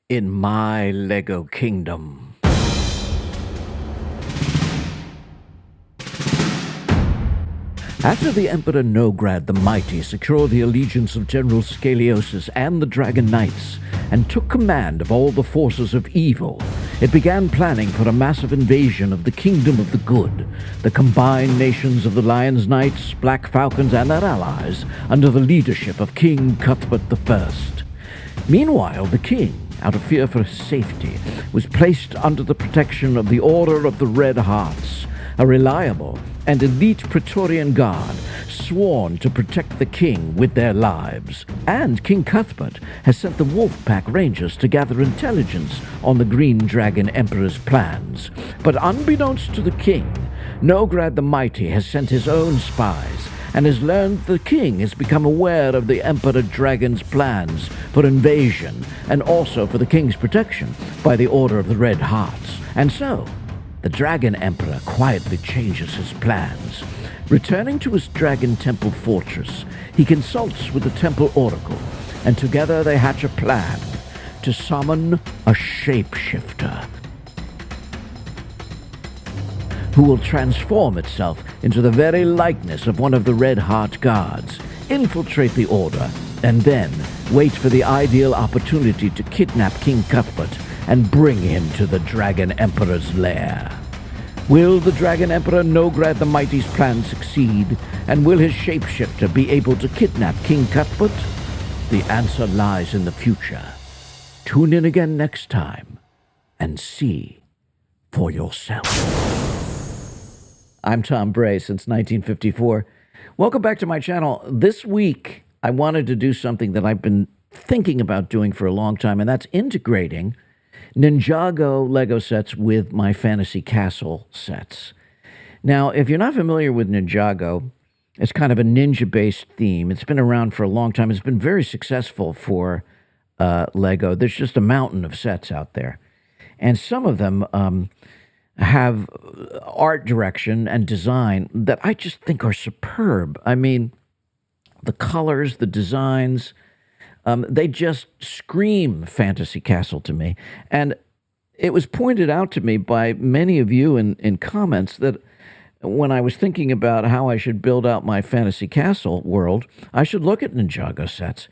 in my Lego kingdom. After the Emperor Nograd the Mighty secured the allegiance of General Scaliosus and the Dragon Knights, and took command of all the forces of evil, it began planning for a massive invasion of the Kingdom of the Good, the combined nations of the Lion's Knights, Black Falcons, and their allies, under the leadership of King Cuthbert I. Meanwhile, the king, out of fear for his safety, was placed under the protection of the Order of the Red Hearts, a reliable and elite Praetorian Guard sworn to protect the king with their lives. And King Cuthbert has sent the Wolfpack Rangers to gather intelligence on the Green Dragon Emperor's plans. But unbeknownst to the king, Nograd the Mighty has sent his own spies and has learned the king has become aware of the Emperor Dragon's plans for invasion and also for the king's protection by the Order of the Red Hearts. And so, the Dragon Emperor quietly changes his plans. Returning to his Dragon Temple fortress, he consults with the Temple Oracle, and together they hatch a plan to summon a shapeshifter who will transform itself into the very likeness of one of the Red Heart Guards, infiltrate the Order, and then wait for the ideal opportunity to kidnap King Cuthbert and bring him to the Dragon Emperor's lair. Will the Dragon Emperor Nograd the Mighty's plan succeed, and will his shapeshifter be able to kidnap King Cuthbert? The answer lies in the future. Tune in again next time and see for yourself. I'm Tom Bray since 1954. Welcome back to my channel. This week, I wanted to do something that I've been thinking about doing for a long time, and that's integrating Ninjago Lego sets with my Fantasy Castle sets. Now, if you're not familiar with Ninjago, it's kind of a ninja-based theme. It's been around for a long time. It's been very successful for Lego. There's just a mountain of sets out there. And some of them have art direction and design that I just think are superb. I mean, the colors, the designs, they just scream Fantasy Castle to me. And it was pointed out to me by many of you in comments that when I was thinking about how I should build out my Fantasy Castle world, I should look at Ninjago sets.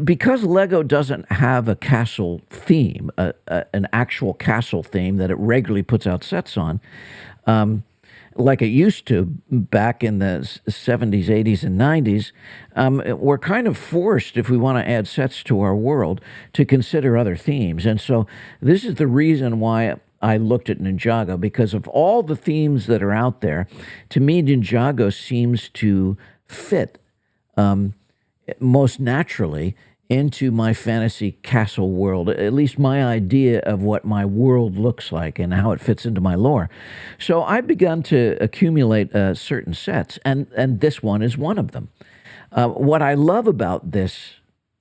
Because Lego doesn't have a castle theme, an actual castle theme that it regularly puts out sets on, like it used to back in the 70s, 80s, and 90s, we're kind of forced, if we want to add sets to our world, to consider other themes. And so this is the reason why I looked at Ninjago, because of all the themes that are out there, to me, Ninjago seems to fit most naturally into my Fantasy Castle world, at least my idea of what my world looks like and how it fits into my lore. So I've begun to accumulate certain sets, and this one is one of them. What I love about this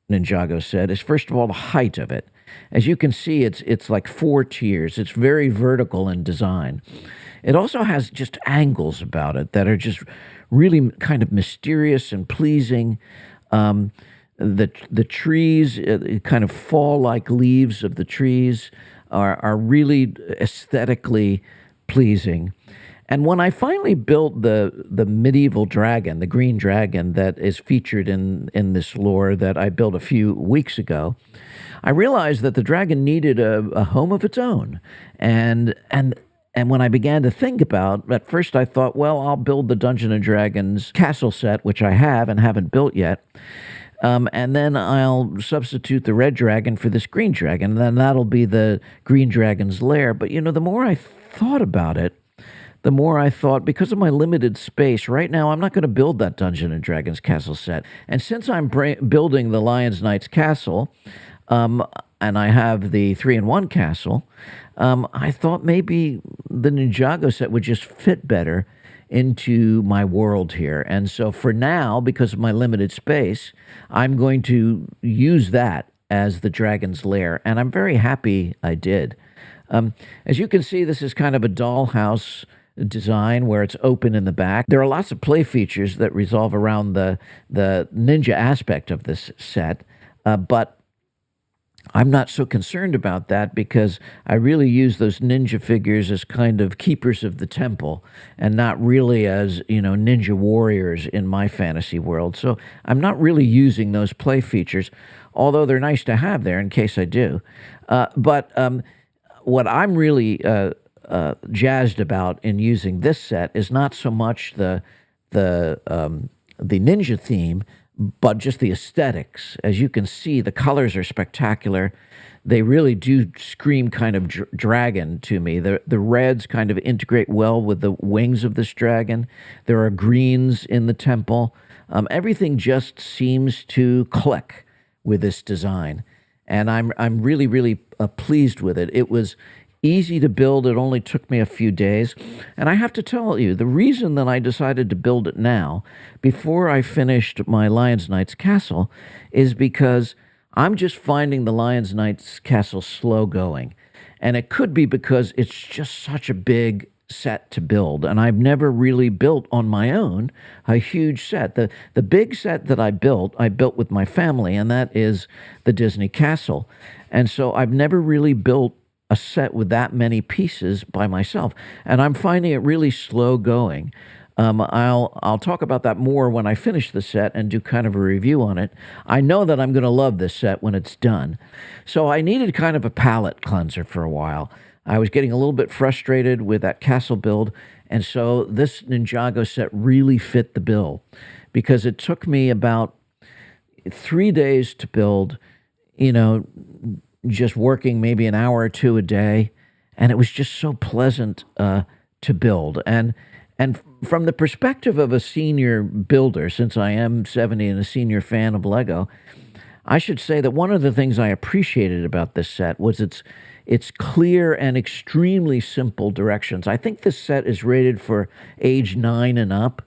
Ninjago set is, first of all, the height of it. As you can see, it's like 4 tiers. It's very vertical in design. It also has just angles about it that are just really kind of mysterious and pleasing. The trees, kind of fall-like leaves of the trees are really aesthetically pleasing. And when I finally built the medieval dragon, the green dragon that is featured in this lore that I built a few weeks ago, I realized that the dragon needed a home of its own. And when I began to think about, at first I thought, well, I'll build the Dungeons & Dragons castle set, which I have and haven't built yet. And then I'll substitute the red dragon for this green dragon, and then that'll be the green dragon's lair. But, the more I thought about it, the more I thought, because of my limited space, right now I'm not going to build that Dungeons & Dragons castle set. And since I'm building the Lion's Knight's castle, and I have the 3-in-1 castle, I thought maybe the Ninjago set would just fit better into my world here. And so for now, because of my limited space, I'm going to use that as the dragon's lair, and I'm very happy I did. As you can see, this is kind of a dollhouse design where it's open in the back. There are lots of play features that revolve around the ninja aspect of this set, but I'm not so concerned about that because I really use those ninja figures as kind of keepers of the temple and not really as, ninja warriors in my fantasy world. So I'm not really using those play features, although they're nice to have there in case I do. But what I'm really jazzed about in using this set is not so much the ninja theme, but just the aesthetics. As you can see, the colors are spectacular. They really do scream kind of dragon to me. The reds kind of integrate well with the wings of this dragon. There are greens in the temple. Everything just seems to click with this design, and I'm really pleased with it. It was easy to build. It only took me a few days. And I have to tell you, the reason that I decided to build it now, before I finished my Lions Knights castle, is because I'm just finding the Lions Knights castle slow going. And it could be because it's just such a big set to build. And I've never really built on my own a huge set. The big set that I built with my family, and that is the Disney castle. And so I've never really built a set with that many pieces by myself, and I'm finding it really slow going. I'll talk about that more when I finish the set and do kind of a review on it. I know that I'm going to love this set when it's done. So I needed kind of a palate cleanser for a while. I was getting a little bit frustrated with that castle build, and so this Ninjago set really fit the bill because it took me about 3 days to build, just working maybe an hour or two a day, and it was just so pleasant to build. And from the perspective of a senior builder, since I am 70 and a senior fan of Lego, I should say that one of the things I appreciated about this set was its clear and extremely simple directions. I think this set is rated for age 9 and up,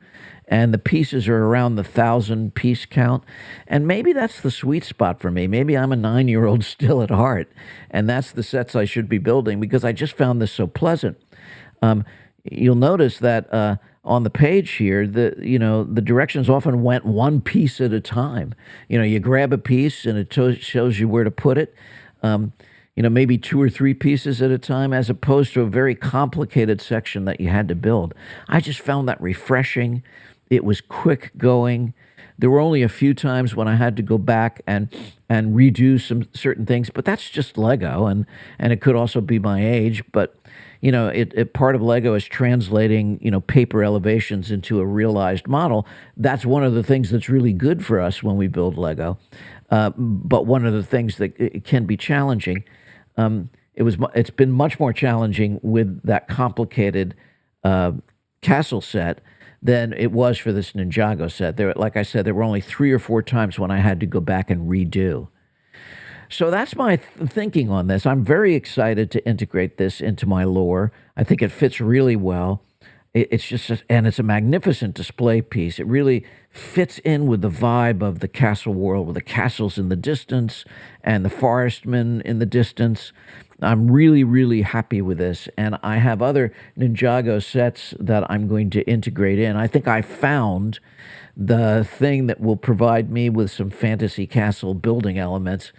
and the pieces are around the 1,000 piece count. And maybe that's the sweet spot for me. Maybe I'm a 9-year-old still at heart, and that's the sets I should be building because I just found this so pleasant. You'll notice that on the page here, the directions often went one piece at a time. You grab a piece and it shows you where to put it. Maybe 2 or 3 pieces at a time, as opposed to a very complicated section that you had to build. I just found that refreshing. It was quick going. There were only a few times when I had to go back and redo some certain things, but that's just Lego, and it could also be my age. But part of Lego is translating paper elevations into a realized model. That's one of the things that's really good for us when we build Lego. But one of the things that it can be challenging. It's been much more challenging with that complicated castle set than it was for this Ninjago set. Like I said, there were only 3 or 4 times when I had to go back and redo. So that's my thinking on this. I'm very excited to integrate this into my lore. I think it fits really well. And it's a magnificent display piece. It really fits in with the vibe of the castle world, with the castles in the distance and the forestmen in the distance. I'm really happy with this, and I have other Ninjago sets that I'm going to integrate in. I think I found the thing that will provide me with some fantasy castle building elements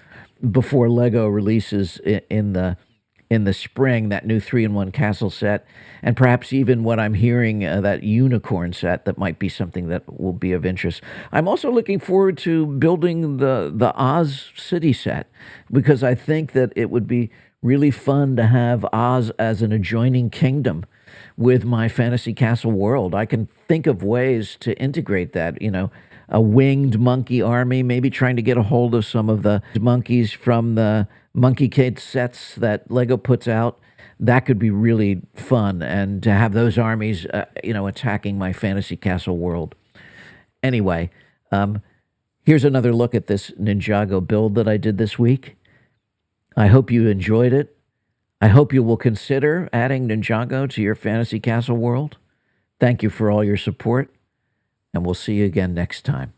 before Lego releases in the spring, that new 3-in-1 castle set, and perhaps even what I'm hearing, that unicorn set that might be something that will be of interest. I'm also looking forward to building the Oz City set because I think that it would be really fun to have Oz as an adjoining kingdom with my fantasy castle world. I can think of ways to integrate that, a winged monkey army, maybe trying to get a hold of some of the monkeys from the Monkey Kid sets that Lego puts out. That could be really fun, and to have those armies, attacking my fantasy castle world. Anyway, here's another look at this Ninjago build that I did this week. I hope you enjoyed it. I hope you will consider adding Ninjago to your fantasy castle world. Thank you for all your support, and we'll see you again next time.